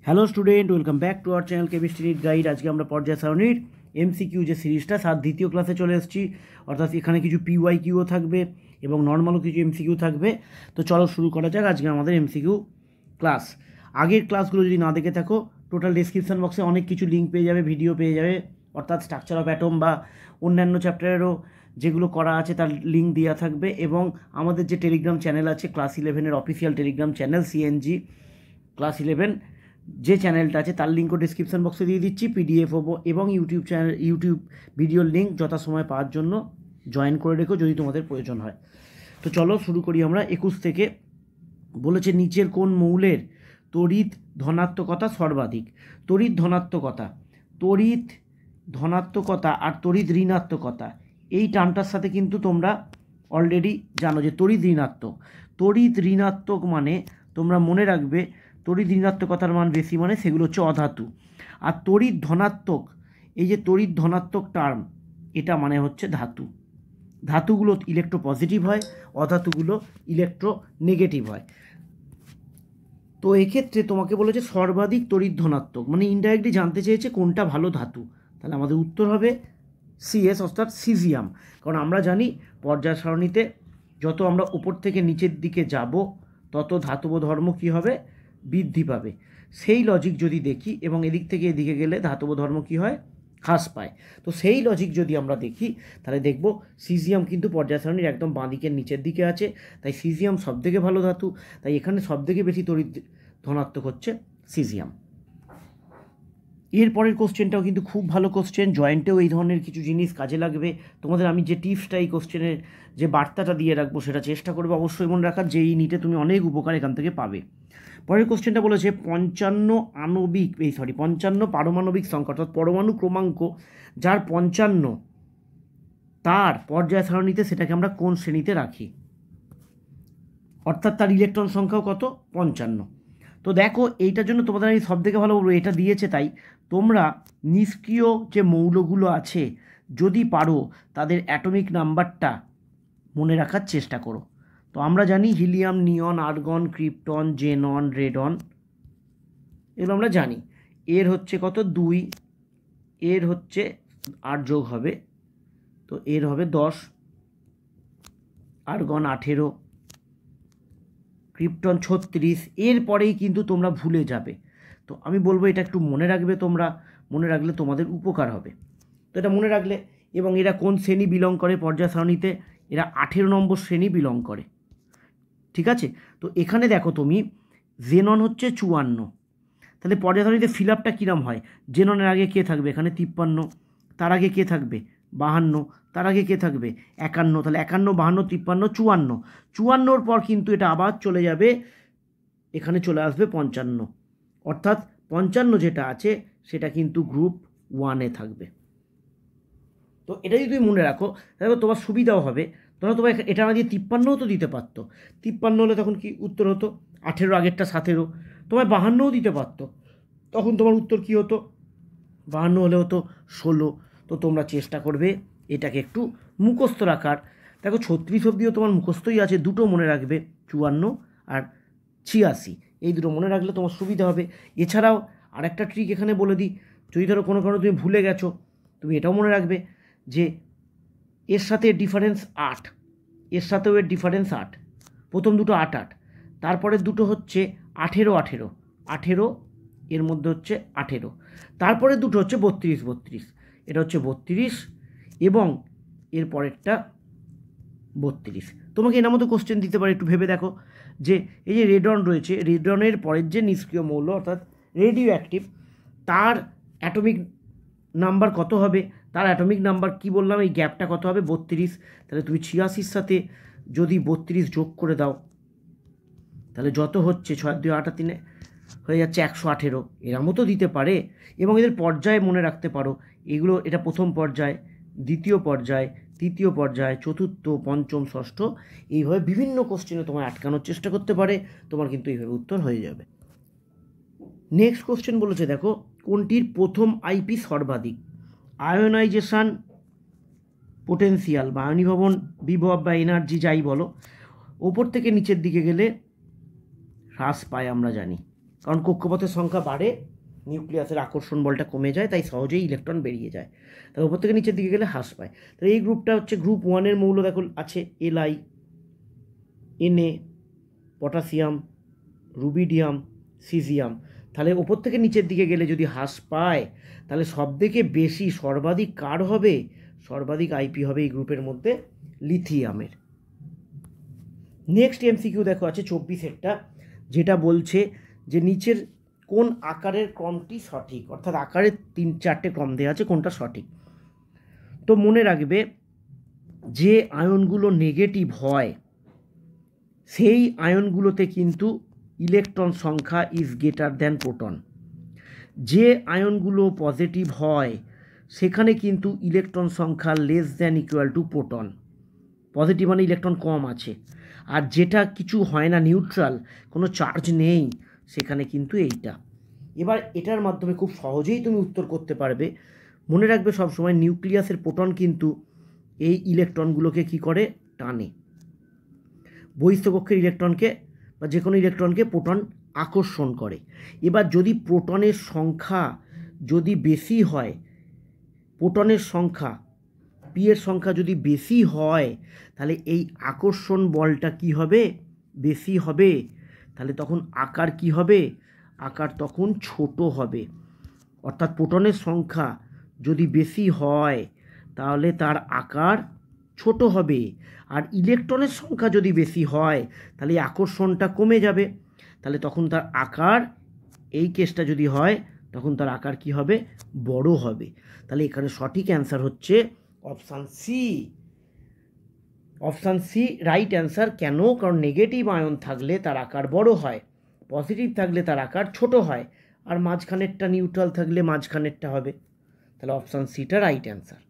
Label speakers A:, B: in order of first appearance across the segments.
A: Hello student, welcome back to our channel chemistry NEET guide. আজকে আমরা পর্যায় সারণীর MCQ যে সিরিজটা তার দ্বিতীয় ক্লাসে চলে এসেছি। অর্থাৎ এখানে কিছু পিওয়াই কিউও থাকবে এবং নর্মালও কিছু এমসিকিউ থাকবে। তো চলো শুরু করা যাক আজকে আমাদের এমসিকিউ ক্লাস। আগের ক্লাসগুলো যদি না দেখে থাকো, টোটাল ডিসক্রিপশান বক্সে অনেক কিছু লিঙ্ক পেয়ে যাবে, ভিডিও পেয়ে যাবে। অর্থাৎ স্ট্রাকচার অফ অ্যাটম বা অন্যান্য চ্যাপ্টারেরও যেগুলো করা আছে তার লিঙ্ক দেওয়া থাকবে। এবং আমাদের যে টেলিগ্রাম চ্যানেল আছে ক্লাস 11-এর official telegram channel CNG class 11 যে চ্যানেলটা আছে তার লিঙ্কও ডিসক্রিপশান বক্সে দিয়ে দিচ্ছি, পিডিএফ এবং ইউটিউব ভিডিওর লিঙ্ক যথাসময় পাওয়ার জন্য জয়েন করে রেখো যদি তোমাদের প্রয়োজন হয়। তো চলো শুরু করি আমরা 21 থেকে। বলেছে নিচের কোন মৌলের তড়িৎ ধনাত্মকতা সর্বাধিক। তড়িৎ ধনাত্মকতা আর তড়িৎ ঋণাত্মকতা এই টার্মটার সাথে কিন্তু তোমরা অলরেডি জানো যে তড়িৎ ঋণাত্মক মানে তোমরা মনে রাখবে তড়িৎ ঋণাত্মকতার মান বেশি মানে সেগুলো হচ্ছে অধাতু। আর তড়িৎ ধনাত্মক, এই যে তড়িৎ ধনাত্মক টার্ম, এটা মানে হচ্ছে ধাতু। ধাতুগুলো ইলেকট্রো পজিটিভ হয়, অধাতুগুলো ইলেকট্রো নেগেটিভ হয়। তো এক্ষেত্রে তোমাকে বলেছে সর্বাধিক তড়িৎ ধনাত্মক, মানে ইনডাইরেক্টলি জানতে চেয়েছে কোনটা ভালো ধাতু। তাহলে আমাদের উত্তর হবে সিএস অর্থাৎ সিজিয়াম। কারণ আমরা জানি পর্যায় সারণীতে যত আমরা উপর থেকে নিচের দিকে যাব তত ধাতব ধর্ম কী হবে, বৃদ্ধি পাবে। সেই লজিক যদি দেখি এবং এদিক থেকে এদিকে গেলে ধাতব ধর্ম কী হয়, হ্রাস পায়। তো সেই লজিক যদি আমরা দেখি তাহলে দেখব সিজিয়াম কিন্তু পর্যায় সারণীর একদম বাঁ দিকের নিচের দিকে আছে। তাই সিজিয়াম সবথেকে ভালো ধাতু। তাই এখানে সবথেকে বেশি তড়িৎ ধনাত্মক হচ্ছে সিজিয়াম। এরপরের কোশ্চেনটাও কিন্তু খুব ভালো কোশ্চেন, জয়েন্টেও এই ধরনের কিছু জিনিস কাজে লাগবে তোমাদের। আমি যে টিপসটা এই কোশ্চেনের যে বার্তাটা দিয়ে রাখবো সেটা চেষ্টা করবে অবশ্যই মনে রাখার, যে এই নিটে তুমি অনেক উপকার এখান থেকে পাবে। পরের কোশ্চেনটা বলেছে 55 পারমাণবিক সংখ্যা অর্থাৎ পরমাণু ক্রমাঙ্ক যার 55 তার পর্যায় সারণীতে সেটাকে আমরা কোন শ্রেণীতে রাখি, অর্থাৎ তার ইলেকট্রন সংখ্যাও কত, 55। তো দেখো এইটার জন্য তোমাদের আমি সব থেকে ভালো বলবো, এটা দিয়েছে তাই তোমরা নিষ্ক্রিয় যে মৌলগুলো আছে যদি পারো তাদের অ্যাটমিক নাম্বারটা মনে রাখার চেষ্টা করো। তো আমরা জানি হিলিয়াম, নিয়ন, আর্গন, ক্রিপ্টন, জেনন, রেডন, এগুলো আমরা জানি। এর হচ্ছে কত, 2, এর হচ্ছে 8 যোগ হবে, তো এর হবে 10, আর্গন 18, ক্রিপ্টন 36। এরপরেই কিন্তু তোমরা ভুলে যাবে। তো আমি বলবো এটা একটু মনে রাখবে, তোমরা মনে রাখলে তোমাদের উপকার হবে। তো এটা মনে রাখলে, এবং এরা কোন শ্রেণী বিলং করে পর্যায় সারণীতে, এরা 18 নম্বর শ্রেণী বিলং করে। ঠিক আছে, তো এখানে দেখো তুমি জেনন হচ্ছে 54, তাহলে পর্যায় সারণীতে ফিল আপটা কীরম হয়, জেননের আগে কে থাকবে, এখানে 53, তার আগে কে থাকবে 52, তার আগে কে থাকবে 51, তাহলে 51, 52, 53, 54, 54-র পর কিন্তু এটা আবার চলে যাবে, এখানে চলে আসবে 55, অর্থাৎ 55 যেটা আছে সেটা কিন্তু গ্রুপ 1-এ থাকবে। তো এটা যদি তুমি মনে রাখো তাহলে তোমার সুবিধাও হবে। ধরো তোমার এটা না দিয়ে 53ও তো দিতে পারতো, 53 হলে তখন কি উত্তর হতো 18, আগেরটা 17, তোমায় 52ও দিতে পারতো, তখন তোমার উত্তর কী হতো, 52 হলে হতো 16। তো তোমরা চেষ্টা করবে এটাকে একটু মুখস্থ রাখার। দেখো 36 অবধিও তোমার মুখস্থই আছে, দুটো মনে রাখবে, 54 আর 86, এই দুটো মনে রাখলে তোমার সুবিধা হবে। এছাড়াও আরেকটা ট্রিক এখানে বলে দিই, যদি ধরো কোনো কারণে তুমি ভুলে গেছো, তুমি এটাও মনে রাখবে যে এর সাথে এর ডিফারেন্স 8, এর সাথেও এর ডিফারেন্স 8, প্রথম দুটো 8 8, তারপরের দুটো হচ্ছে 18 18 18, এর মধ্যে হচ্ছে 18, তারপরে দুটো হচ্ছে 32 32, এটা হচ্ছে 32 এবং এর পরেরটা 32। তোমাকে এনার মতো কোশ্চেন দিতে পারে, একটু ভেবে দেখো যে এই যে রেডন রয়েছে, রেডনের পরের যে নিষ্ক্রিয় মৌল অর্থাৎ রেডিও অ্যাক্টিভ, তার অ্যাটমিক নাম্বার কত হবে, তার অ্যাটমিক নাম্বার কি বললাম, এই গ্যাপটা কত হবে 32। তাহলে তুমি 86-র সাথে যদি 32 যোগ করে দাও তাহলে যত হচ্ছে 6 2 8 3 হয়ে যাচ্ছে 118, এর মতো দিতে পারে। এবং এদের পর্যায়ে মনে রাখতে পারো, এগুলো এটা প্রথম পর্যায়, দ্বিতীয় পর্যায়, তৃতীয় পর্যায়, চতুর্থ, পঞ্চম, ষষ্ঠ, এইভাবে বিভিন্ন কোশ্চেনে তোমার আটকানোর চেষ্টা করতে পারে, তোমার কিন্তু এইভাবে উত্তর হয়ে যাবে। নেক্সট কোশ্চেন বলেছে দেখো কোনটির প্রথম আইপি সর্বাধিক, আয়োনাইজেশান পোটেন্সিয়াল বা আয়নীভবন বিভব বা এনার্জি যাই বলো, ওপর থেকে নিচের দিকে গেলে হ্রাস পায় আমরা জানি, কারণ কক্ষপথের সংখ্যা বাড়ে, নিউক্লিয়াসের আকর্ষণ বলটা কমে যায়, তাই সহজেই ইলেকট্রন বেরিয়ে যায়। তাহলে উপর থেকে নিচের দিকে গেলে হ্রাস পায়। তাহলে এই গ্রুপটা হচ্ছে গ্রুপ 1-এর মৌল দেখো আছে Li, Na, potassium, rubidium, caesium. তাহলে ওপর থেকে নিচের দিকে গেলে যদি হ্রাস পায়, তাহলে সবথেকে বেশি সর্বাধিক কার হবে? সর্বাধিক আইপি হবে এই গ্রুপের মধ্যে লিথিয়ামের। নেক্সট এমসিকিউ দেখো আছে 24-এরটা, যেটা বলছে যে নিচের কোন আকারের ক্রমটি সঠিক, অর্থাৎ আকারের 3-4টে ক্রম দেওয়া আছে, কোনটা সঠিক। তো মনে রাখবে যে আয়নগুলো নেগেটিভ হয় সেই আয়নগুলোতে কিন্তু ইলেকট্রন সংখ্যা ইজ গ্রেটার দ্যান প্রোটন। যে আয়নগুলো পজিটিভ হয় সেখানে কিন্তু ইলেকট্রন সংখ্যা less than equal to proton. Positive মানে ইলেকট্রন কম আছে, আর যেটা কিছু হয় না, নিউট্রাল, কোনো চার্জ নেই, সেখানে কিন্তু এইটা। এবার এটার মাধ্যমে খুব সহজেই তুমি উত্তর করতে পারবে। মনে রাখবে সবসময় নিউক্লিয়াসের প্রোটন কিন্তু এই ইলেকট্রনগুলোকে কি করে? টানে। বহিঃস্থকক্ষের ইলেকট্রনকে বা যে কোনো ইলেকট্রনকে প্রোটন আকর্ষণ করে। এবার যদি প্রোটনের সংখ্যা যদি বেশি হয়, প্রোটনের সংখ্যা পি এর সংখ্যা যদি বেশি হয়, তাহলে এই আকর্ষণ বলটা কি হবে? বেশি হবে। তাহলে তখন আকার কি হবে? আকার তখন ছোট হবে। অর্থাৎ প্রোটনের সংখ্যা যদি বেশি হয় তাহলে তার আকার ছোট হবে, আর ইলেকট্রনের সংখ্যা যদি বেশি হয় তাহলে এই আকর্ষণটা কমে যাবে, তাহলে তখন তার আকার, এই কেসটা যদি হয় তখন তার আকার কি হবে? বড় হবে। তাহলে এখানে সঠিক অ্যান্সার হচ্ছে option C. Option C right answer. কেন? কারণ নেগেটিভ আয়ন থাকলে তার আকার বড় হয়, পজিটিভ থাকলে তার আকার ছোট হয়, আর মাঝখানেরটা নিউট্রাল থাকলে মাঝখানেরটা হবে। তাহলে অপশান সিটা রাইট অ্যান্সার।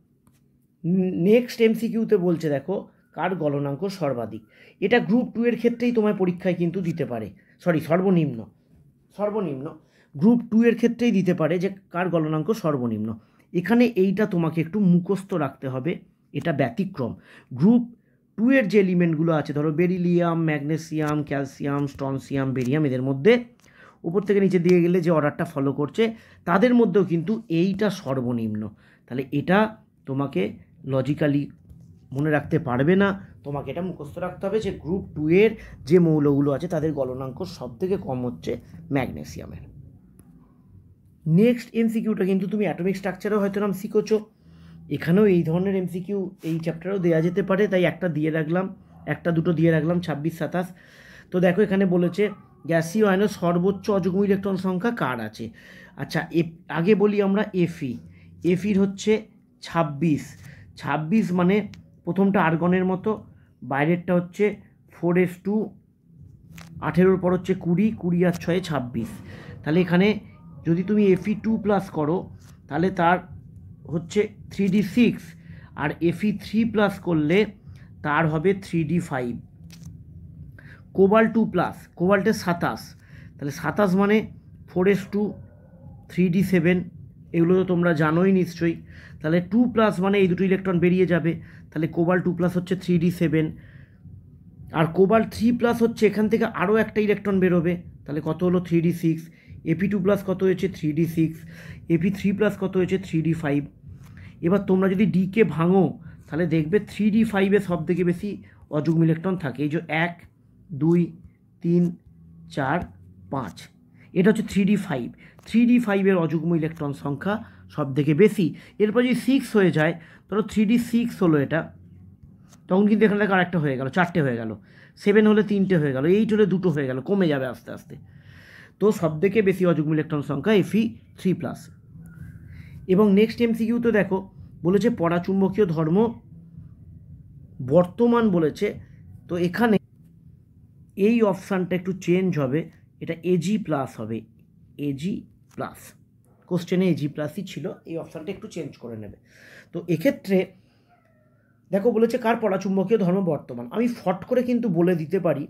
A: নেক্সট এমসিকিউতে বলছে দেখো কার গলনাঙ্ক সর্বাধিক। এটা গ্রুপ 2-এর ক্ষেত্রেই তোমার পরীক্ষায় কিন্তু দিতে পারে, সর্বনিম্ন গ্রুপ 2-এর ক্ষেত্রেই দিতে পারে যে কার গলনাঙ্ক সর্বনিম্ন। এখানে এইটা তোমাকে একটু মুখস্থ রাখতে হবে, এটা ব্যতিক্রম। গ্রুপ 2-এর যে এলিমেন্টগুলো আছে, ধরো beryllium, magnesium, calcium, strontium, barium, এদের মধ্যে উপর থেকে নিচে দিয়ে গেলে যে অর্ডারটা ফলো করছে তাদের মধ্যেও কিন্তু এইটা সর্বনিম্ন। তাহলে এটা তোমাকে লজিক্যালি মনে রাখতে পারবে না, তোমাকে এটা মুখস্থ রাখতে হবে যে গ্রুপ 2-এর যে মৌলগুলো আছে তাদের গলনাঙ্ক সবথেকে কম হচ্ছে ম্যাগনেসিয়ামের। নেক্সট এমসিকিউটা কিন্তু তুমি অ্যাটমিক স্ট্রাকচারেও হয়তো নাম শিখেছো, এখানেও এই ধরনের এমসিকিউ এই চ্যাপ্টারেও দেওয়া যেতে পারে, তাই একটা দিয়ে রাখলাম, একটা দুটো দিয়ে রাখলাম 26-27। তো দেখো এখানে বলেছে গ্যাসীয় আয়নের সর্বোচ্চ অযুগ্ম ইলেকট্রন সংখ্যা কার আছে। আচ্ছা, আগে বলি আমরা এফির হচ্ছে 26 মানে প্রথমটা আর্গনের মতো, বাইরেরটা হচ্ছে 4s2, 18 পর হচ্ছে 20 আর 6 26। তাহলে এখানে যদি তুমি Fe2+ করো তাহলে তার হচ্ছে 3d6, আর Fe3+ করলে তার হবে 3d5। কোবাল্ট 2+, কোবাল্টের 27, তাহলে 27 মানে 4s2, 3d7, এগুলো তো তোমরা জানোই নিশ্চয়ই। তাহলে 2+ মানে এই দুটো ইলেকট্রন বেরিয়ে যাবে, তাহলে কোবাল্ট 2+ হচ্ছে 3d7, আর কোবাল্ট 3+ হচ্ছে এখান থেকে আরও একটা ইলেকট্রন বেরোবে, তাহলে কত হলো? 3d6। Fe2+ কত হয়েছে? 3d6। Fe3+ কত হয়েছে? 3d5। এবার তোমরা যদি ডিকে ভাঙো তাহলে দেখবে 3d5-এ সব থেকে বেশি অযুগ্ম ইলেকট্রন থাকে, এই যে 1 2 3 4 5, এটা হচ্ছে 3d5-এর অযুগ্ম ইলেকট্রন সংখ্যা সব থেকে বেশি। এরপর যদি 6 হয়ে যায়, ধরো 3d6 হলো এটা, তখন কিন্তু এখানে দেখো আরেকটা হয়ে গেল, 4টে হয়ে গেল, 7 হলে 3টে হয়ে গেল, 8 হলে 2টো হয়ে গেল, কমে যাবে আস্তে আস্তে। তো সবথেকে বেশি অযুগ্ম ইলেকট্রন সংখ্যা Fe3+। এবং নেক্সট এমসিকিউতে দেখো বলেছে পরাচুম্বকীয় ধর্ম বর্তমান বলেছে, তো এখানে এই অপশানটা একটু চেঞ্জ হবে, এটা Ag+ হবে, Ag+। কোশ্চেনে Ag+ই ছিল, এই অপশানটা একটু চেঞ্জ করে নেবে। তো এক্ষেত্রে দেখো বলেছে কার পরাচুম্বকীয় ধর্ম বর্তমান। আমি ফট করে কিন্তু বলে দিতে পারি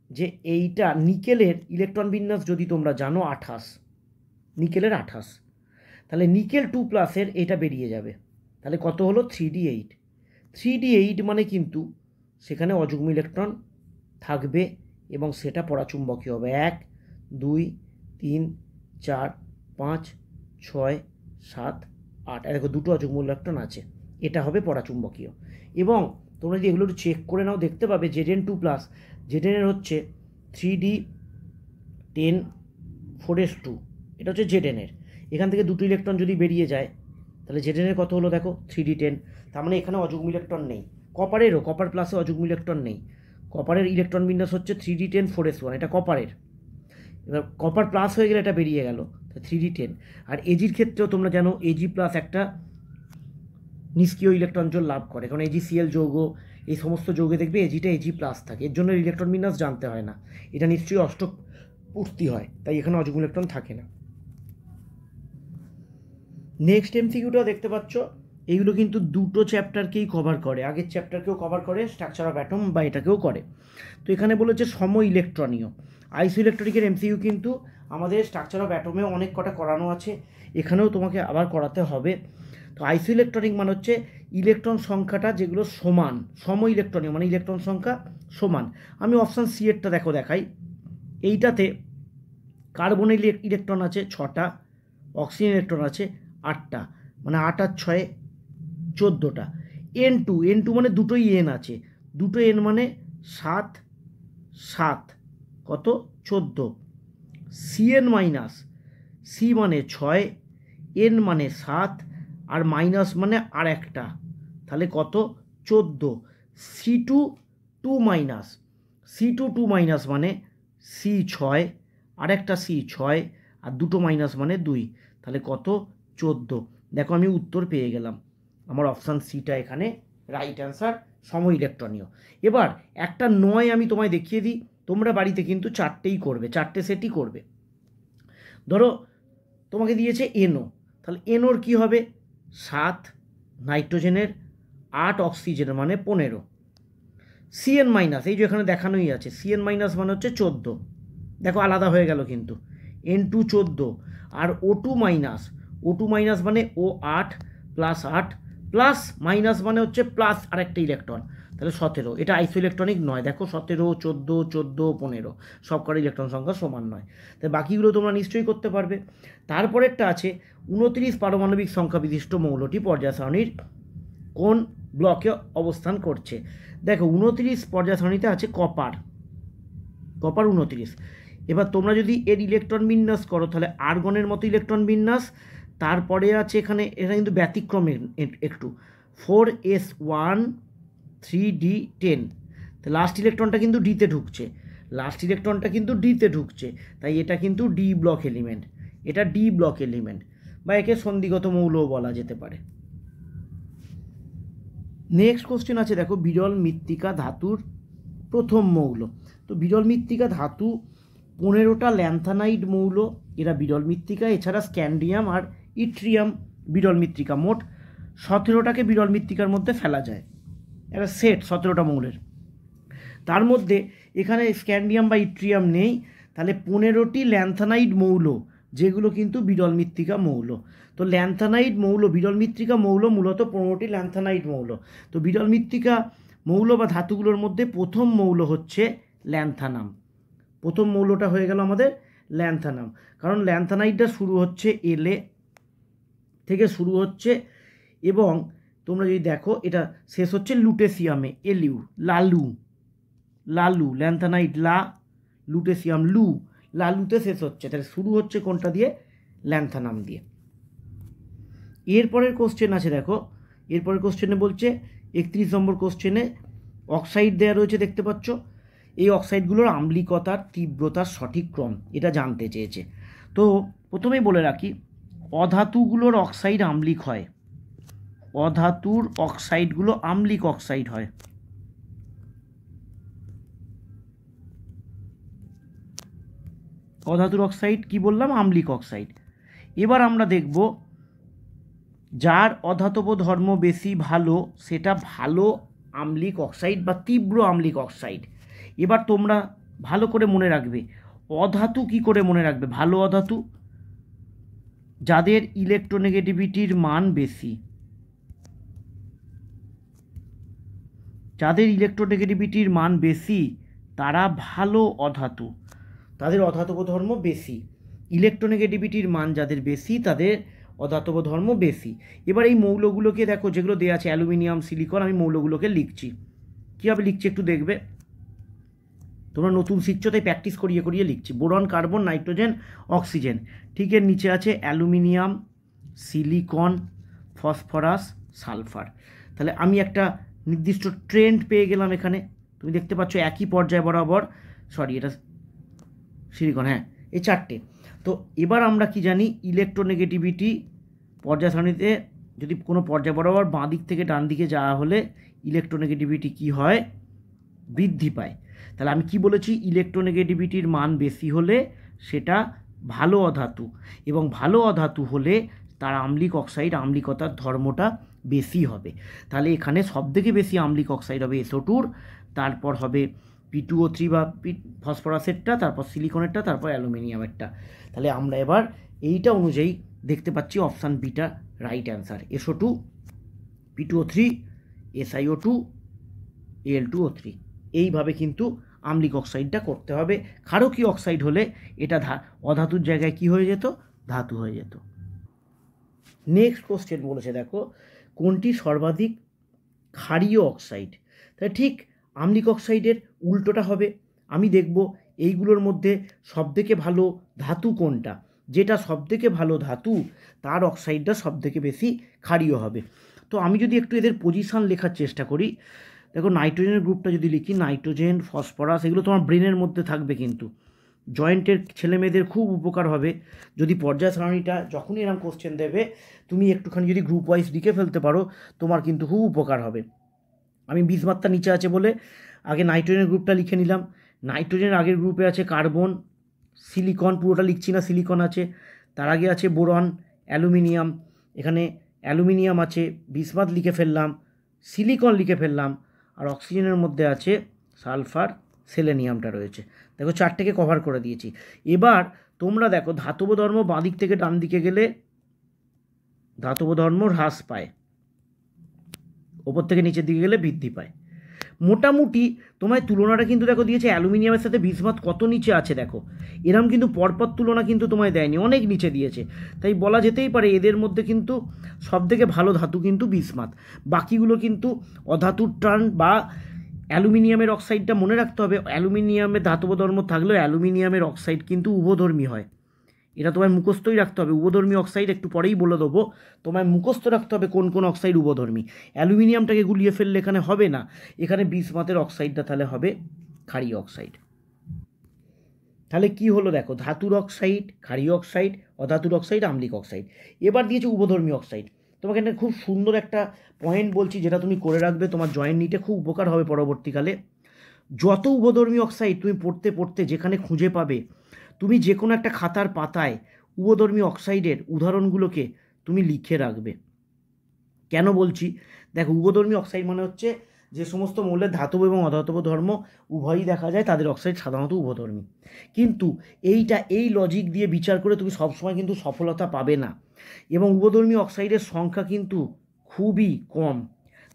A: যে এইটা নিকেলের ইলেকট্রন বিন্যাস যদি তোমরা জানো 28, নিকেলের 28, তাহলে নিকেল 2+-এর এটা বেরিয়ে যাবে, তাহলে কত হলো? 3d8। 3d8 মানে কিন্তু সেখানে অযুগ্ম ইলেকট্রন থাকবে এবং সেটা পরাচুম্বকীয় হবে 1 2 3 4 5 6 7 8, আর দেখো দুটো অযুগ্ম ইলেকট্রন আছে, এটা হবে পরাচুম্বকীয়। এবং তোমরা যদি এগুলো একটু চেক করে নাও দেখতে পাবে Zn2+, Zn এর হচ্ছে 3d10 4s2, এটা হচ্ছে Zn এর। এখান থেকে দুটো ইলেকট্রন যদি বেরিয়ে যায় তাহলে Zn এর কত হলো দেখো 3d10, তার মানে এখানে অযুগ্ম ইলেকট্রন নেই। কপারেরও, কপার প্লাসে অযুগ্ম ইলেকট্রন নেই। কপারের ইলেকট্রন বিন্যাস হচ্ছে 3d10 4s1, এটা কপারের। এবার কপার প্লাস হয়ে গেলে এটা বেরিয়ে গেল 3d10। আর এজির ক্ষেত্রেও তোমরা জানো Ag+ একটা নিষ্ক্রিয় ইলেকট্রন জোড় লাভ করে, কারণ AgCl যৌগ, এই সমস্ত যৌগে দেখবে এজিটা Ag+ থাকে, এর জন্য ইলেকট্রন বিন্যাস জানতে হয় না, এটা নিশ্চয়ই অষ্টক পূর্তি হয়, তাই এখানে অযুগ্ম ইলেকট্রন থাকে না। নেক্সট এমসিকিউটা দেখতে পাচ্ছ, এইগুলো কিন্তু দুটো চ্যাপ্টারকেই কভার করে, আগের চ্যাপ্টারকেও কভার করে, স্ট্রাকচার অফ অ্যাটম বা এটাকেও করে। তো এখানে বলেছে সম ইলেকট্রনীয় আইসো ইলেকট্রনিকের এমসিকিউ কিন্তু আমাদের স্ট্রাকচার অফ অ্যাটমে অনেক কটা করানো আছে, এখানেও তোমাকে আবার করাতে হবে। তো আইসো ইলেকট্রনিক মানে হচ্ছে ইলেকট্রন সংখ্যাটা যেগুলো সমান, সম ইলেকট্রনীয় মানে ইলেকট্রন সংখ্যা সমান। আমি অপশান সি এরটা দেখাই, এইটাতে কার্বনের ইলেকট্রন আছে 6টা, অক্সিজেন ইলেকট্রন আছে 8টা, মানে 8 আর 6 14টা। N2 মানে দুটোই N আছে, দুটো N মানে 7 7 কত 14। Cn মাইনাস, C মানে 6, N মানে 7, আর মাইনাস মানে আর একটা, তাহলে কত 14। C2 2 মাইনাস, C2 2 মাইনাস মানে C 6, আর একটা C 6, আর দুটো মাইনাস মানে 2, তাহলে কত 14। দেখো আমি উত্তর পেয়ে গেলাম, আমার অপশান সিটা এখানে রাইট অ্যান্সার, সম ইলেকট্রনীয়। এবার একটা 9 আমি তোমায় দেখিয়ে দিই, তোমরা বাড়িতে কিন্তু 4টেই করবে, 4টে সেটই করবে। ধরো তোমাকে দিয়েছে NO, তাহলে NOর কী হবে 7 নাইট্রোজেনের, 8 অক্সিজেনের মানে 15। Cn মাইনাস, এই যে এখানে দেখানোই আছে, Cn মাইনাস মানে হচ্ছে 14, দেখো আলাদা হয়ে গেল কিন্তু, N2 14, আর O2 মাইনাস, O2 মাইনাস মানে ও 8 প্লাস 8 প্লাস মাইনাস মানে হচ্ছে প্লাস আরেকটা ইলেকট্রন, তাহলে 17। এটা আইসো ইলেকট্রনিক নয়, দেখো 17 14 14 15 সব কটা ইলেকট্রন সংখ্যা সমান নয়, তাই বাকিগুলো তোমরা নিশ্চয়ই করতে পারবে। তারপরেরটা আছে 29 পারমাণবিক সংখ্যা বিশিষ্ট মৌলটি পর্যায় সারণীর কোন ব্লকে অবস্থান করছে। দেখো 29 পর্যায় সারণীতে আছে কপার, কপার 29। এবার তোমরা যদি এর ইলেকট্রন বিন্যাস করো তাহলে আর্গনের মতো ইলেকট্রন বিন্যাস, তারপরে আছে এখানে, এটা কিন্তু ব্যতিক্রমের একটু 4s1 3d10, তো লাস্ট ইলেকট্রনটা কিন্তু ডিতে ঢুকছে, লাস্ট ইলেকট্রনটা কিন্তু ডিতে ঢুকছে, তাই এটা কিন্তু ডি ব্লক এলিমেন্ট, এটা ডি ব্লক এলিমেন্ট, বা একে সন্ধিগত মৌলও বলা যেতে পারে। নেক্সট কোশ্চেন আছে দেখো, বিরল মৃত্তিকা ধাতুর প্রথম মৌল। তো বিরল মৃত্তিকা ধাতু 15টা ল্যান্থানাইড মৌল, এরা বিরল মৃত্তিকা, এছাড়া স্ক্যান্ডিয়াম আর ইট্রিয়াম বিরল মৃত্তিকা, মোট 17টাকে বিরল মৃত্তিকার মধ্যে ফেলা যায়, একটা সেট 17টা মৌলের। তার মধ্যে এখানে স্ক্যান্ডিয়াম বা ইট্রিয়াম নেই, তাহলে 15টি ল্যান্থানাইড মৌল যেগুলো কিন্তু বিরল মৃত্তিকা মৌল। তো ল্যান্থানাইড মৌল, বিরল মৃত্তিকা মৌল মূলত 15টি ল্যান্থানাইড মৌল। তো বিরল মৃত্তিকা মৌল বা ধাতুগুলোর মধ্যে প্রথম মৌল হচ্ছে ল্যান্থানাম, প্রথম মৌলটা হয়ে গেল আমাদের ল্যান্থানাম, কারণ ল্যান্থানাইডটা শুরু হচ্ছে এলে থেকে শুরু হচ্ছে, এবং তোমরা যদি দেখো এটা শেষ হচ্ছে লুটেসিয়ামে, এলিউ, লালু, লালু ল্যান্থানাইড লা, লুটেসিয়াম লু, লালুতে শেষ হচ্ছে, তাহলে শুরু হচ্ছে কোনটা দিয়ে, ল্যান্থানাম দিয়ে। এরপরের কোশ্চেন আছে দেখো, এরপরের কোশ্চেনে বলছে 31 নম্বর কোশ্চেনে অক্সাইড দেওয়া রয়েছে দেখতে পাচ্ছ, এই অক্সাইডগুলোর আম্লিকতার তীব্রতার সঠিক ক্রম এটা জানতে চেয়েছে। তো প্রথমেই বলে রাখি, অধাতুগুলোর অক্সাইড আম্লিক হয়, অধাতুর অক্সাইডগুলো আম্লিক অক্সাইড হয়, অধাতুর অক্সাইড কি বললাম, আম্লিক অক্সাইড। এবার আমরা দেখব যার অধাতব ধর্ম বেশি ভালো সেটা ভালো আম্লিক অক্সাইড বা তীব্র আম্লিক অক্সাইড। এবার তোমরা ভালো করে মনে রাখবে, অধাতু কি করে মনে রাখবে, ভালো অধাতু যাদের ইলেকট্রোনেগেটিভিটির মান বেশি, যাদের ইলেকট্রোনেগেটিভিটির মান বেশি তারা ভালো অধাতু, তাদের অধাতব ধর্ম বেশি। ইলেকট্রোনেগেটিভিটির মান যাদের বেশি তাদের অধাতব ধর্ম বেশি। এবার এই মৌলগুলোকে দেখো যেগুলো দেওয়া আছে অ্যালুমিনিয়াম, সিলিকন, আমি মৌলগুলোকে লিখছি। কীভাবে লিখছি একটু দেখবে, তোমরা নতুন শিখছো তাই প্র্যাকটিস করিয়ে করিয়ে লিখছি। বোরন, কার্বন, নাইট্রোজেন, অক্সিজেন, ঠিক এর নিচে আছে অ্যালুমিনিয়াম, সিলিকন, ফসফরাস, সালফার। তাহলে আমি একটা নির্দিষ্ট ট্রেন্ড পেয়ে গেলাম এখানে। তুমি দেখতে পাচ্ছ একই পর্যায় বরাবর, সরি এটা সিলিকন, হ্যাঁ এই চারটে। তো এবার আমরা কি জানি, ইলেকট্রোনেগেটিভিটি পর্যায় সারণীতে যদি কোনো পর্যায় বরাবর বাঁ দিক থেকে ডান দিকে যাওয়া হলে ইলেকট্রোনেগেটিভিটি কি হয়, বৃদ্ধি পায়। তাহলে আমি কি বলেছি, ইলেকট্রোনেগেটিভিটির মান বেশি হলে সেটা ভালো অধাতু, এবং ভালো অধাতু হলে তার আম্লিক অক্সাইড, আম্লিকতার ধর্মটা বেশি হবে। তাহলে এখানে সবথেকে বেশি আম্লিক অক্সাইড হবে SO2, তারপর হবে P2O3 বা ফসফরাসেরটা, তারপর সিলিকনেরটা, তারপর অ্যালুমিনিয়ামেরটা। তাহলে আমরা এবার এইটা অনুযায়ী দেখতে পাচ্ছি option beta right answer. SO2, P2O3, SiO2, Al2O3, এইভাবে কিন্তু আম্লিক অক্সাইডটা করতে হবে। ক্ষারকীয় অক্সাইড হলে এটা অধাতুর জায়গায় কি হয়ে যেত, ধাতু হয়ে যেত। নেক্সট কোশ্চেন বলেছে দেখো, কোনটি সর্বাধিক ক্ষারীয় অক্সাইড? তাই ঠিক আম্লিক অক্সাইডের উল্টোটা হবে। আমি দেখব এইগুলোর মধ্যে সবথেকে ভালো ধাতু কোনটা, যেটা সবথেকে ভালো ধাতু তার অক্সাইডটা সবথেকে বেশি ক্ষারীয় হবে। তো আমি যদি একটু এদের পজিশন লেখার চেষ্টা করি, দেখো নাইট্রোজেনের গ্রুপটা যদি লিখি, নাইট্রোজেন, ফসফরাস, এগুলো তোমার ব্রেনের মধ্যে থাকবে, কিন্তু জয়েন্টের ছেলেমেয়েদের খুব উপকার হবে যদি পর্যায় সারণীটা যখনই এরকম কোশ্চেন দেবে তুমি একটুখানি যদি গ্রুপ ওয়াইজ লিখে ফেলতে পারো, তোমার কিন্তু খুব উপকার হবে। আমি 20 মাত্রা নিচে আছে বলে আগে নাইট্রোজেনের গ্রুপটা লিখে নিলাম। নাইট্রোজেনের আগের গ্রুপে আছে কার্বন, সিলিকন, পুরোটা লিখছি না, সিলিকন আছে। তার আগে আছে বোরন, অ্যালুমিনিয়াম, এখানে অ্যালুমিনিয়াম আছে, বিসমাথ লিখে ফেললাম, সিলিকন লিখে ফেললাম, আর অক্সিজেনের মধ্যে আছে সালফার, সেলেনিয়ামটা রয়েছে। দেখো চারটেকে কভার করে দিয়েছি। এবার তোমরা দেখো ধাতব ধর্ম বাঁ দিক থেকে ডান দিকে গেলে ধাতব ধর্ম হ্রাস পায়, ওপর থেকে নিচের দিকে গেলে বৃদ্ধি পায়। মোটামুটি তোমায় তুলনাটা কিন্তু দেখো দিয়েছে, অ্যালুমিনিয়ামের সাথে বিসমাথ কত নিচে আছে দেখো, এরম কিন্তু পরপর তুলনা কিন্তু তোমায় দেয়নি, অনেক নিচে দিয়েছে। তাই বলা যেতেই পারে এদের মধ্যে কিন্তু সবথেকে ভালো ধাতু কিন্তু বিসমাথ, বাকিগুলো কিন্তু অধাতুর টার্ন। বা অ্যালুমিনিয়ামের অক্সাইডটা মনে রাখতে হবে, অ্যালুমিনিয়ামের ধাতব ধর্ম থাকলেও অ্যালুমিনিয়ামের অক্সাইড কিন্তু উভধর্মী হয়, এটা তোমায় মুখস্থই রাখতে হবে। উভধর্মী অক্সাইড একটু পরেই বলে দেবো, তোমায় মুখস্থ রাখতে হবে কোন কোন অক্সাইড উভধর্মী। অ্যালুমিনিয়ামটাকে গুলিয়ে ফেললে এখানে হবে না, এখানে বিসমাথের অক্সাইডটা তাহলে হবে ক্ষারীয় অক্সাইড। তাহলে কি হলো দেখো, ধাতুর অক্সাইড, ক্ষারীয় অক্সাইড, অধাতুর অক্সাইড, আম্লিক অক্সাইড। এবার দিয়েছে উভধর্মী অক্সাইড। তোমাকে একটা খুব সুন্দর একটা পয়েন্ট বলছি, যেটা তুমি করে রাখবে, তোমার জয়েন্ট নিটে খুব উপকার হবে পরবর্তীকালে। যত উভধর্মী অক্সাইড তুমি পড়তে পড়তে যেখানে খুঁজে পাবে, তুমি যে কোনো একটা খাতার পাতায় উভধর্মী অক্সাইডের উদাহরণগুলোকে তুমি লিখে রাখবে। কেন বলছি, দেখো উভধর্মী অক্সাইড মানে হচ্ছে যে সমস্ত মৌলের ধাতব এবং অধাতব ধর্ম উভয়ই দেখা যায়, তাদের অক্সাইড সাধারণত উভধর্মী। কিন্তু এই লজিক দিয়ে বিচার করে তুমি সবসময় কিন্তু সফলতা পাবে না, এবং উভধর্মী অক্সাইডের সংখ্যা কিন্তু খুবই কম।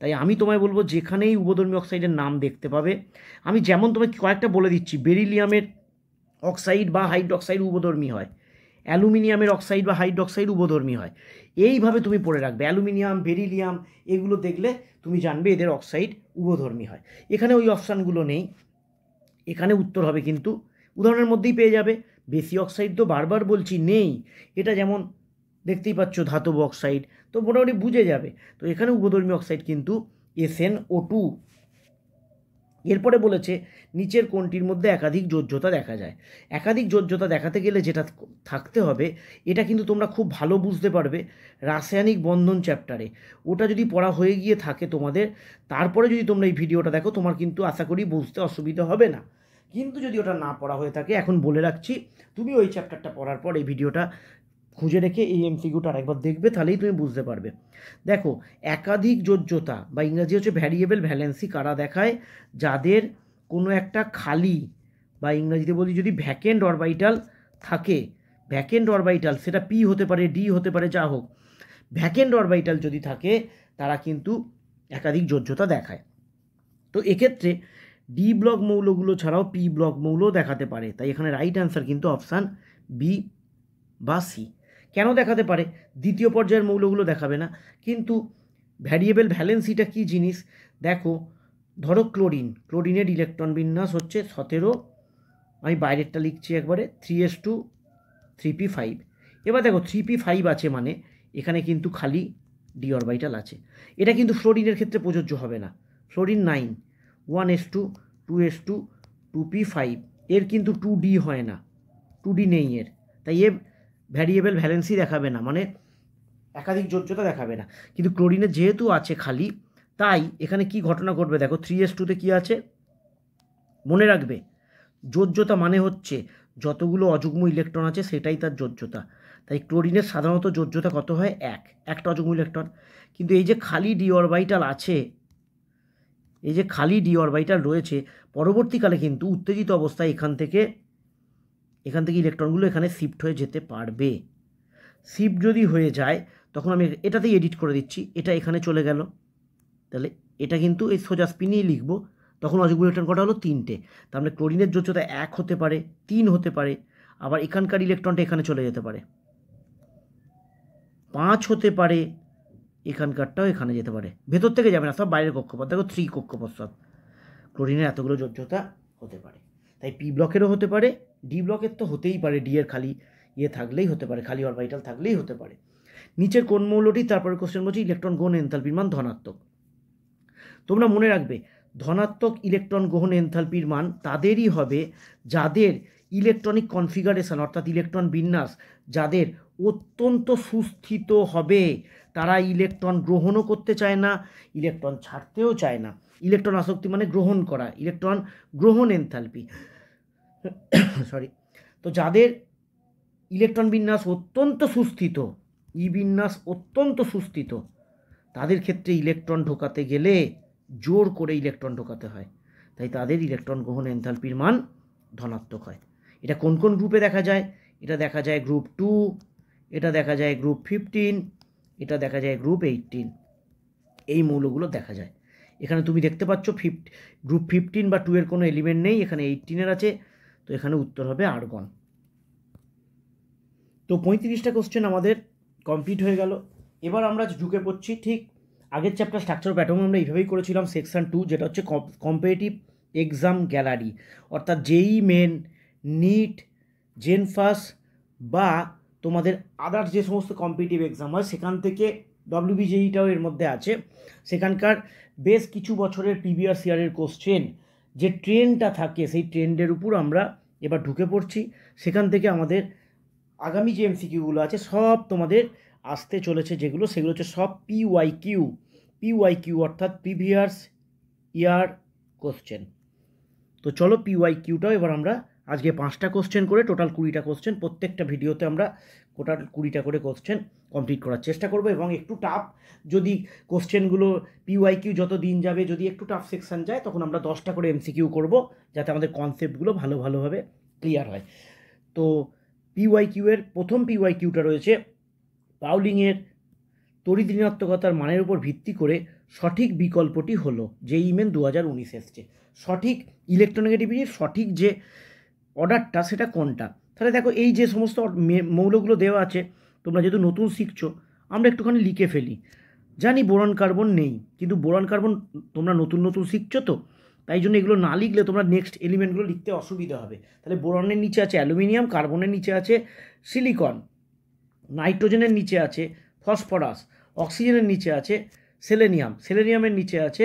A: তাই আমি তোমায় বলবো, যেখানেই উভধর্মী অক্সাইডের নাম দেখতে পাবে, আমি যেমন তোমায় কয়েকটা বলে দিচ্ছি, বেরিলিয়ামের অক্সাইড বা হাইড্রক্সাইড উভধর্মী হয়, অ্যালুমিনিয়ামের অক্সাইড বা হাইড্রক্সাইড উভধর্মী হয়। এইভাবে তুমি পড়ে রাখবে, অ্যালুমিনিয়াম, বেরিলিয়াম, এগুলো দেখলে তুমি জানবে এদের অক্সাইড উভধর্মী হয়। এখানে ওই অপশানগুলো নেই, এখানে উত্তর হবে কিন্তু উদাহরণের মধ্যেই পেয়ে যাবে। বেশি অক্সাইড তো বারবার বলছি নেই, এটা যেমন দেখতেই পাচ্ছ ধাতব অক্সাইড, তো মোটামুটি বুঝে যাবে। তো এখানে উভধর্মী অক্সাইড কিন্তু SnO2। এরপরে বলেছে নিচের কোনটির মধ্যে একাধিক যোজ্যতা দেখা যায়। একাধিক যোজ্যতা দেখাতে গেলে যেটা থাকতে হবে, এটা কিন্তু তোমরা খুব ভালো বুঝতে পারবে রাসায়নিক বন্ধন চ্যাপ্টারে। ওটা যদি পড়া হয়ে গিয়ে থাকে তোমাদের, তারপরে যদি তোমরা এই ভিডিওটা দেখো, তোমার কিন্তু আশা করি বুঝতে অসুবিধা হবে না। কিন্তু যদি ওটা না পড়া হয়ে থাকে, এখন বলে রাখছি, তুমি ওই চ্যাপ্টারটা পড়ার পর এই ভিডিওটা খুঁজে রেখে এই MCQটা আরেকবার দেখবে, তাহলেই তুমি বুঝতে পারবে। দেখো একাধিক যোজ্যতা বা ইংরাজি হচ্ছে ভ্যারিয়েবল ভ্যালেন্সি কারা দেখায়, যাদের কোনো একটা খালি বা ইংরাজিতে বলি যদি ভ্যাকেন্ট অরবিটাল থাকে, ভ্যাকেন্ট অরবিটাল সেটা P হতে পারে, D হতে পারে, যা হোক, ভ্যাকেন্ট অরবিটাল যদি থাকে তারা কিন্তু একাধিক যোজ্যতা দেখায়। তো এক্ষেত্রে D ব্লক মৌলগুলো ছাড়াও P ব্লক মৌলও দেখাতে পারে, তাই এখানে রাইট অ্যান্সার কিন্তু অপশান B বা সি। কেন দেখাতে পারে? দ্বিতীয় পর্যায়ের মৌলগুলো দেখাবে না, কিন্তু ভ্যারিয়েবল ভ্যালেন্সিটা কী জিনিস দেখো। ধরো ক্লোরিনের ইলেকট্রন বিন্যাস হচ্ছে 17, আমি বাইরেরটা লিখছি একবারে 3s2 3p5। এবার দেখো 3p5 আছে মানে এখানে কিন্তু খালি ডি অরবিটাল আছে। এটা কিন্তু ফ্লোরিনের ক্ষেত্রে প্রযোজ্য হবে না। ফ্লোরিন 9 1s2 2s2 2p5, এর কিন্তু 2d হয় না, 2d নেই এর, তাই এ ভ্যারিয়েবল ভ্যালেন্সি দেখাবে না, মানে একাধিক যোজ্যতা দেখাবে না। কিন্তু ক্লোরিনের যেহেতু আছে খালি, তাই এখানে কি ঘটনা ঘটবে দেখো। 3s2তে কি আছে মনে রাখবে, যোজ্যতা মানে হচ্ছে যতগুলো অযুগ্ম ইলেকট্রন আছে সেটাই তার যোজ্যতা। তাই ক্লোরিনের সাধারণত যোজ্যতা কত হয়? একটা অযুগ্ম ইলেকট্রন। কিন্তু এই যে খালি ডি অরবিটাল আছে, এই যে খালি ডি অরবিটাল রয়েছে, পরবর্তীকালে কিন্তু উত্তেজিত অবস্থায় এখান থেকে ইলেকট্রনগুলো এখানে শিফট হয়ে যেতে পারবে। শিফট যদি হয়ে যায় তখন আমি এটাতেই এডিট করে দিচ্ছি, এটা এখানে চলে গেল, তাহলে এটা কিন্তু এই সোজা স্পিনেই লিখব। তখন অযুগ্ম ইলেকট্রন কটা হলো? 3টে। তার মানে ক্লোরিনের যোজ্যতা 1 হতে পারে, 3 হতে পারে, আবার এখানকার ইলেকট্রনটা এখানে চলে যেতে পারে, 5 হতে পারে, এখানকারটাও এখানে যেতে পারে, ভেতর থেকে যাবে না, সব বাইরের কক্ষপথ। দেখো 3 কক্ষপথ সব। ক্লোরিনের এতগুলো যোজ্যতা হতে পারে, তাই পি ব্লকেরও হতে পারে, ডি ব্লকের তো হতেই পারে, ডি এর খালি থাকলেই হতে পারে, খালি অরবিটাল থাকলেই হতে পারে। নিচের কোন মৌলটি, তারপরে কোশ্চেন বলছি, ইলেকট্রন গ্রহণ এনথালপির মান ধনাত্মক। তোমরা মনে রাখবে ধনাত্মক ইলেকট্রন গ্রহণ এনথালপির মান তাদেরই হবে যাদের ইলেকট্রনিক কনফিগারেশন অর্থাৎ ইলেকট্রন বিন্যাস যাদের অত্যন্ত সুস্থিত হবে। তারা ইলেকট্রন গ্রহণও করতে চায় না, ইলেকট্রন ছাড়তেও চায় না। ইলেকট্রন আসক্তি মানে গ্রহণ করা, ইলেকট্রন গ্রহণ এনথালপি সরি। তো যাদের ইলেকট্রন বিন্যাস অত্যন্ত সুস্থিত, ই বিন্যাস অত্যন্ত সুস্থিত, তাদের ক্ষেত্রে ইলেকট্রন ঢোকাতে গেলে জোর করে ইলেকট্রন ঢোকাতে হয়, তাই তাদের ইলেকট্রন গ্রহণ এনথালপির মান ধনাত্মক হয়। এটা কোন কোন গ্রুপে দেখা যায়? এটা দেখা যায় গ্রুপ 2, এটা দেখা যায় গ্রুপ 15, এটা দেখা যায় গ্রুপ 18। এই মৌলগুলো দেখা যায়। এখানে তুমি দেখতে পাচ্ছ গ্রুপ 15 বা 2 এর কোনো এলিমেন্ট নেই, এখানে 18 আছে, তো এখানে উত্তর হবে আর্গন। তো 35টা কোশ্চেন আমাদের কমপ্লিট হয়ে গেল। এবার আমরা ঢুকে পড়ছি ঠিক আগের চ্যাপ্টার স্ট্রাকচার প্যাটার্ন আমরা এইভাবেই করেছিলাম, সেকশন 2, যেটা হচ্ছে কম্পিটিটিভ এক্সাম গ্যালারি, অর্থাৎ জেই মেন, নিট, জেনফাস বা তোমাদের আদার্স যে সমস্ত কম্পিটিটিভ এক্সাম হয় সেখান থেকে ডব্লিউবিজেইটাও এর মধ্যে আছে, সেখানকার বেশ কিছু বছরের প্রিভিয়াস ইয়ারের কোশ্চেন যে ট্রেন্ডটা থাকে সেই ট্রেন্ডের উপর আমরা এবার ঢুকে পড়ছি। সেখান থেকে আমাদের আগামী যে এমসিকিউগুলো আছে সব তোমাদের আসতে চলেছে, সেগুলো হচ্ছে সব পিওয়াইকিউ অর্থাৎ প্রিভিয়াস ইয়ার কোশ্চেন। তো চলো পিওয়াইকিউটাও এবার আমরা আজকে 5টা কোশ্চেন করে টোটাল 20টা কোশ্চেন, প্রত্যেকটা ভিডিওতে আমরা টোটাল 20টা করে কোশ্চেন কমপ্লিট করার চেষ্টা করবো। এবং একটু টাফ যদি কোশ্চেনগুলো পিওয়াইকিউ যত দিন যাবে যদি একটু টাফ সেকশন যায় তখন আমরা 10টা করে এমসিকিউ করব, যাতে আমাদের কনসেপ্টগুলো ভালোভাবে ক্লিয়ার হয়। তো পিওয়াইকিউ এর প্রথম পিওয়াইকিউটা রয়েছে, পাউলিংয়ের তড়িৎ ঋণাত্মকতার মানের উপর ভিত্তি করে সঠিক বিকল্পটি হলো, জেইই মেন 2019 এসছে, সঠিক ইলেকট্রোনেগেটিভিটির সঠিক যে অর্ডারটা সেটা কোনটা। তাহলে দেখো এই যে সমস্ত মৌলগুলো দেওয়া আছে, তোমরা যেহেতু নতুন শিখছো আমরা একটুখানি লিখে ফেলি। জানি বোরন কার্বন নেই, কিন্তু বোরন কার্বন তোমরা নতুন শিখছো, তো তাই জন্য এগুলো না লিখলে তোমরা নেক্সট এলিমেন্টগুলো লিখতে অসুবিধা হবে। তাহলে বোরনের নিচে আছে অ্যালুমিনিয়াম, কার্বনের নিচে আছে সিলিকন, নাইট্রোজেনের নিচে আছে ফসফরাস, অক্সিজেনের নিচে আছে সেলেনিয়ামের নিচে আছে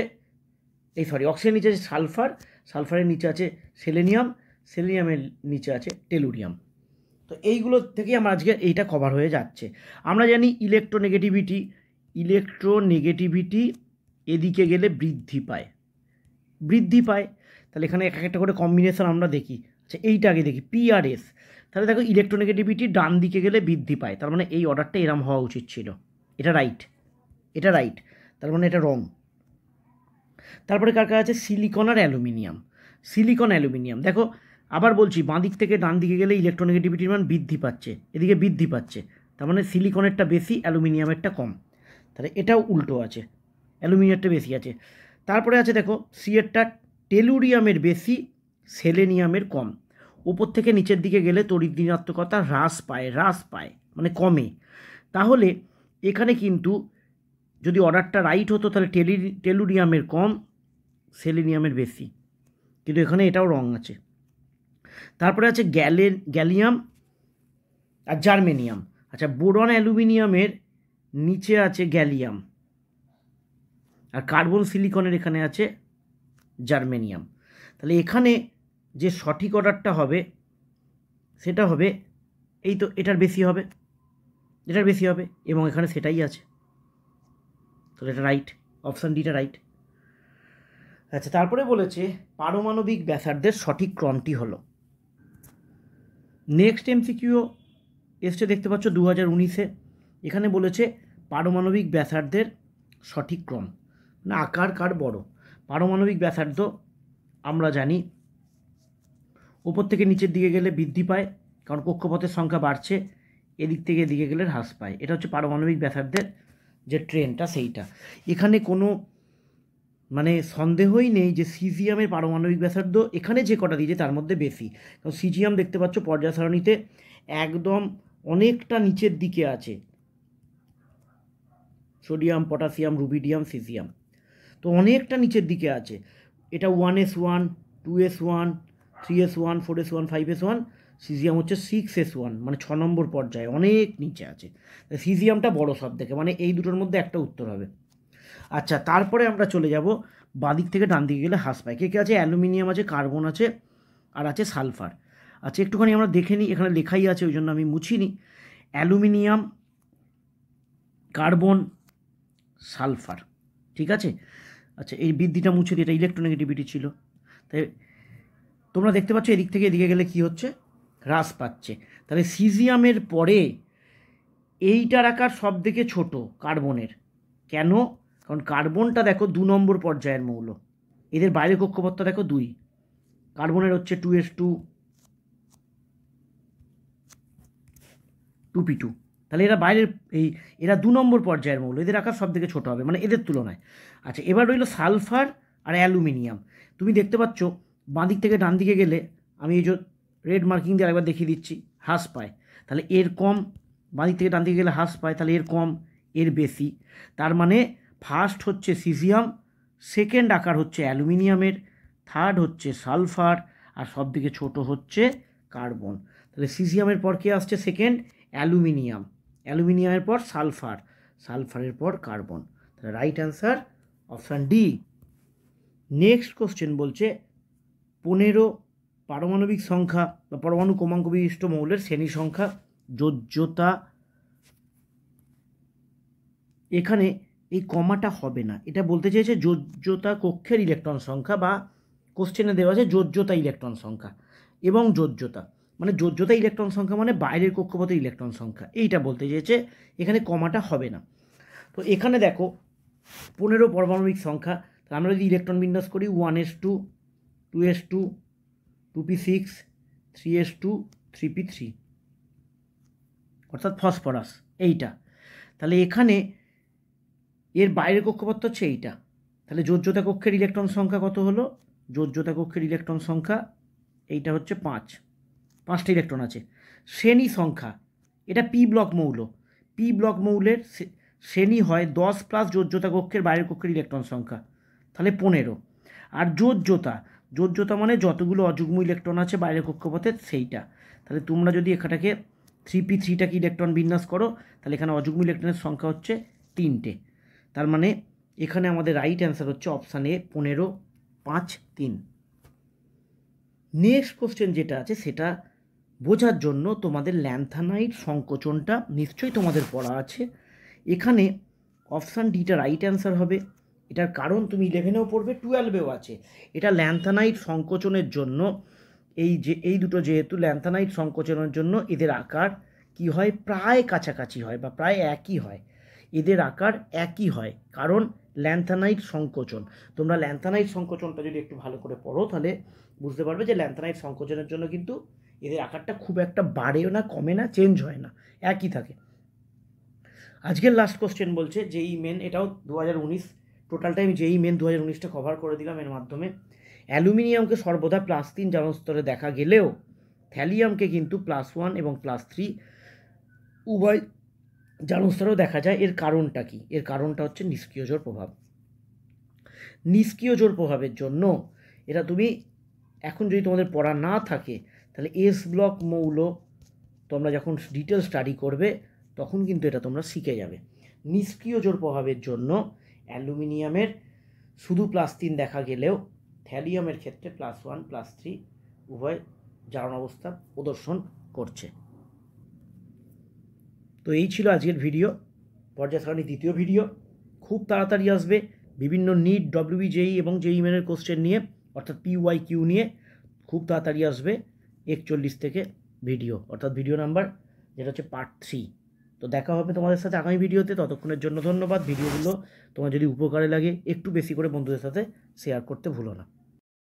A: অক্সিজেনের নিচে আছে সালফারের নিচে আছে সেলেনিয়ামের নিচে আছে টেলুরিয়াম। তো এইগুলো থেকে আমরা আজকে এইটা কভার হয়ে যাচ্ছে। আমরা জানি ইলেকট্রোনেগেটিভিটি এদিকে গেলে বৃদ্ধি পায়। তাহলে এখানে একটা করে কম্বিনেশন আমরা দেখি। আচ্ছা এইটা আগে দেখি, পিআরএস। তাহলে দেখো ইলেকট্রোনেগেটিভিটি ডান দিকে গেলে বৃদ্ধি পায়, তার মানে এই অর্ডারটা এরম হওয়া উচিত ছিল। এটা রাইট, তার মানে এটা রং। তারপরে কার আছে সিলিকন আর অ্যালুমিনিয়াম। দেখো আবার বলছি, বাঁ দিক থেকে ডান দিকে গেলে ইলেকট্রোনেগেটিভিটির মান বৃদ্ধি পাচ্ছে, এদিকে বৃদ্ধি পাচ্ছে, তার মানে সিলিকনেরটা বেশি, অ্যালুমিনিয়ামেরটা কম। তাহলে এটাও উল্টো আছে, অ্যালুমিনিয়ামটা বেশি আছে। তারপরে আছে দেখো সি এরটা টেলুরিয়ামের বেশি, সেলেনিয়ামের কম। ওপর থেকে নিচের দিকে গেলে তড়িৎ ঋণাত্মকতা হ্রাস পায় মানে কমে। তাহলে এখানে কিন্তু যদি অর্ডারটা রাইট হতো তাহলে টেলুরিয়ামের কম, সেলেনিয়ামের বেশি, কিন্তু এখানে এটাও রং আছে। তারপরে আছে গ্যালিয়াম আর জার্মেনিয়াম। আচ্ছা, বোরন অ্যালুমিনিয়ামের নিচে আছে গ্যালিয়াম, আর কার্বন সিলিকনের এখানে আছে জার্মেনিয়াম। তাহলে এখানে যে সঠিক অর্ডারটা হবে সেটা হবে এই তো, এটার বেশি হবে, এবং এখানে সেটাই আছে, তাহলে এটা রাইট, অপশান ডিটা রাইট। আচ্ছা, তারপরে বলেছে পারমাণবিক ব্যাসার্ধের সঠিক ক্রমটি হলো। নেক্সট এমসিকিউ এসছে, দেখতে পাচ্ছ 2019-এ। এখানে বলেছে পারমাণবিক ব্যাসার্ধের সঠিক ক্রম, না আকার কার বড়। পারমাণবিক ব্যাসার্ধ আমরা জানি ওপর থেকে নিচের দিকে গেলে বৃদ্ধি পায়, কারণ কক্ষপথের সংখ্যা বাড়ছে, এদিক থেকে এদিকে গেলে হ্রাস পায়। এটা হচ্ছে পারমাণবিক ব্যাসার্ধের যে ট্রেনটা সেইটা। এখানে কোনো মানে সন্দেহই নেই যে সিজিয়ামের পারমাণবিক ব্যাসার্ধ এখানে যে কটা দিয়েছে তার মধ্যে বেশি, কারণ সিজিয়াম দেখতে পাচ্ছ পর্যায় সারণীতে একদম অনেকটা নিচের দিকে আছে, সোডিয়াম, পটাশিয়াম, রুবিডিয়াম, সিজিয়াম, তো অনেকটা নিচের দিকে আছে। এটা 1s1, 2s1, 3s1, 4s1, 5s1, caesium হচ্ছে 6s1, মানে 6 নম্বর পর্যায়ে অনেক নিচে আছে। সিজিয়ামটা বড় সব থেকে, মানে এই দুটোর মধ্যে একটা উত্তর হবে। আচ্ছা, তারপরে আমরা চলে যাব বাদিক থেকে ডান দিকে গেলে হ্রাস পায়। কে কে আছে? অ্যালুমিনিয়াম আছে, কার্বন আছে, আর আছে সালফার। আচ্ছা, একটুখানি আমরা দেখে নিই, এখানে লেখাই আছে ওই জন্য আমি মুছিনি। অ্যালুমিনিয়াম, কার্বন, সালফার, ঠিক আছে। আচ্ছা, এই বৃদ্ধিটা মুছে দিই, এটা ইলেকট্রোনেগেটিভিটি ছিল। তাই তোমরা দেখতে পাচ্ছ এদিক থেকে এদিকে গেলে কি হচ্ছে? হ্রাস পাচ্ছে। তাহলে সিজিয়ামের পরে এইটার আকার সব থেকে ছোট কার্বনের। কেন? কারণ কার্বনটা দেখো 2 নম্বর পর্যায়ের মৌল, এদের বাইরের কক্ষপথটা দেখো 2, কার্বনের হচ্ছে 2s2, 2p2, তাহলে এরা বাইরের এরা 2 নম্বর পর্যায়ের মৌল, এদের আকার সব থেকে ছোটো হবে মানে এদের তুলনায়। আচ্ছা, এবার রইল সালফার আর অ্যালুমিনিয়াম। তুমি দেখতে পাচ্ছ বাঁ দিক থেকে ডান দিকে গেলে, আমি এই যে রেড মার্কিং দিয়ে আরেকবার দেখিয়ে দিচ্ছি, হ্রাস পায়। তাহলে এর কম, বাঁ দিক থেকে ডান দিকে গেলে হ্রাস পায়, তাহলে এর কম, এর বেশি। তার মানে ফার্স্ট হচ্ছে সিজিয়াম, সেকেন্ড আকার হচ্ছে অ্যালুমিনিয়ামের, থার্ড হচ্ছে সালফার, আর সব থেকে ছোটো হচ্ছে কার্বন। তাহলে সিজিয়ামের পর কে আসছে সেকেন্ড? অ্যালুমিনিয়াম, অ্যালুমিনিয়ামের পর সালফার, সালফারের পর কার্বন। তাহলে right answer option D. Next question বলছে 15 পারমাণবিক সংখ্যা বা পরমাণু ক্রমাঙ্ক বিশিষ্ট মৌলের শ্রেণী সংখ্যা যোজ্যতা। এখানে এই কমাটা হবে না, এটা বলতে চেয়েছে যোজ্যতা কক্ষের ইলেকট্রন সংখ্যা, বা কোশ্চেনে দেওয়া আছে যোজ্যতা ইলেকট্রন সংখ্যা এবং যোজ্যতা, মানে যোজ্যতা ইলেকট্রন সংখ্যা মানে বাইরের কক্ষপথের ইলেকট্রন সংখ্যা, এইটা বলতে চেয়েছে। এখানে কমাটা হবে না। তো এখানে দেখো 15 পারমাণবিক সংখ্যা, আমরা যদি ইলেকট্রন বিন্যাস করি 1s2, 2s2, 2p6, 3s2, 3p3, অর্থাৎ ফসফরাস এইটা। তাহলে এখানে এর বাইরের কক্ষপথ হচ্ছে এইটা। তাহলে যোজ্যতা কক্ষের ইলেকট্রন সংখ্যা কত হলো? যোজ্যতা কক্ষের ইলেকট্রন সংখ্যা এইটা হচ্ছে 5টা ইলেকট্রন আছে। শ্রেণী সংখ্যা, এটা পি ব্লক মৌল, পি ব্লক মৌলের শ্রেণী হয় 10 প্লাস যোজ্যতা কক্ষের বাইরের কক্ষের ইলেকট্রন সংখ্যা, তাহলে 15। আর যোজ্যতা মানে যতগুলো অযুগ্ম ইলেকট্রন আছে বাইরের কক্ষপথের সেইটা। তাহলে তোমরা যদি এখানটাকে 3p3টাকে ইলেকট্রন বিন্যাস করো, তাহলে এখানে অযুগ্ম ইলেকট্রনের সংখ্যা হচ্ছে 3টে। তার মানে এখানে আমাদের রাইট অ্যান্সার হচ্ছে অপশান এ, 15, 5, 3। নেক্সট কোশ্চেন যেটা আছে সেটা বোঝার জন্য তোমাদের ল্যান্থানাইট সংকোচনটা নিশ্চয়ই তোমাদের পড়া আছে। এখানে অপশান ডিটা রাইট অ্যান্সার হবে। এটার কারণ তুমি 11এও পড়বে, 12এও আছে। এটা ল্যান্থানাইট সংকোচনের জন্য, এই দুটো যেহেতু ল্যান্থানাইট সংকোচনের জন্য এদের আকার কি হয়? প্রায় কাছাকাছি হয় বা প্রায় একই হয়, এদের আকার একই হয়, কারণ ল্যান্থানাইট সংকোচন। তোমরা ল্যান্থানাইট সংকোচনটা যদি একটু ভালো করে পড়ো তাহলে বুঝতে পারবে যে ল্যান্থানাইট সংকোচনের জন্য কিন্তু এদের আকারটা খুব একটা বাড়েও না, কমে না, চেঞ্জ হয় না, একই থাকে। আজকের লাস্ট কোশ্চেন বলছে জেই মেন, এটাও 2019, টোটাল টাইম জেই মেন 2019টা কভার করে দিলাম এর মাধ্যমে। অ্যালুমিনিয়ামকে সর্বদা +3 জারণ স্তরে দেখা গেলেও থ্যালিয়ামকে কিন্তু +1 এবং +3 উভয় জারণ দেখা যায়। এর কারণটা কি? এর কারণটা হচ্ছে নিষ্ক্রিয় জোড় প্রভাব। নিষ্ক্রিয় জোড় প্রভাবের জন্য এটা তুমি এখন যদি তোমাদের পড়া না থাকে তাহলে এস ব্লক মৌল তোমরা যখন ডিটেল স্টাডি করবে তখন কিন্তু এটা তোমরা শিখে যাবে। নিষ্ক্রিয় জোড় প্রভাবের জন্য অ্যালুমিনিয়ামের শুধু +3 দেখা গেলেও থ্যালিয়ামের ক্ষেত্রে +1 +3 উভয় জারণ অবস্থা প্রদর্শন করছে। তো এই ছিল আজকের ভিডিও, পর্যায় সারণী দ্বিতীয় ভিডিও। খুব তাড়াতাড়ি আসবে বিভিন্ন নিট, WBJEE এবং JEE মেনের কোশ্চেন নিয়ে, অর্থাৎ PYQ নিয়ে খুব তাড়াতাড়ি আসবে 41 থেকে ভিডিও, অর্থাৎ ভিডিও নাম্বার যেটা হচ্ছে পার্ট 3। তো দেখা হবে তোমাদের সাথে আগামী ভিডিওতে। ততক্ষণের জন্য ধন্যবাদ। ভিডিওগুলো তোমার যদি উপকারে লাগে একটু বেশি করে বন্ধুদের সাথে শেয়ার করতে ভুলো না।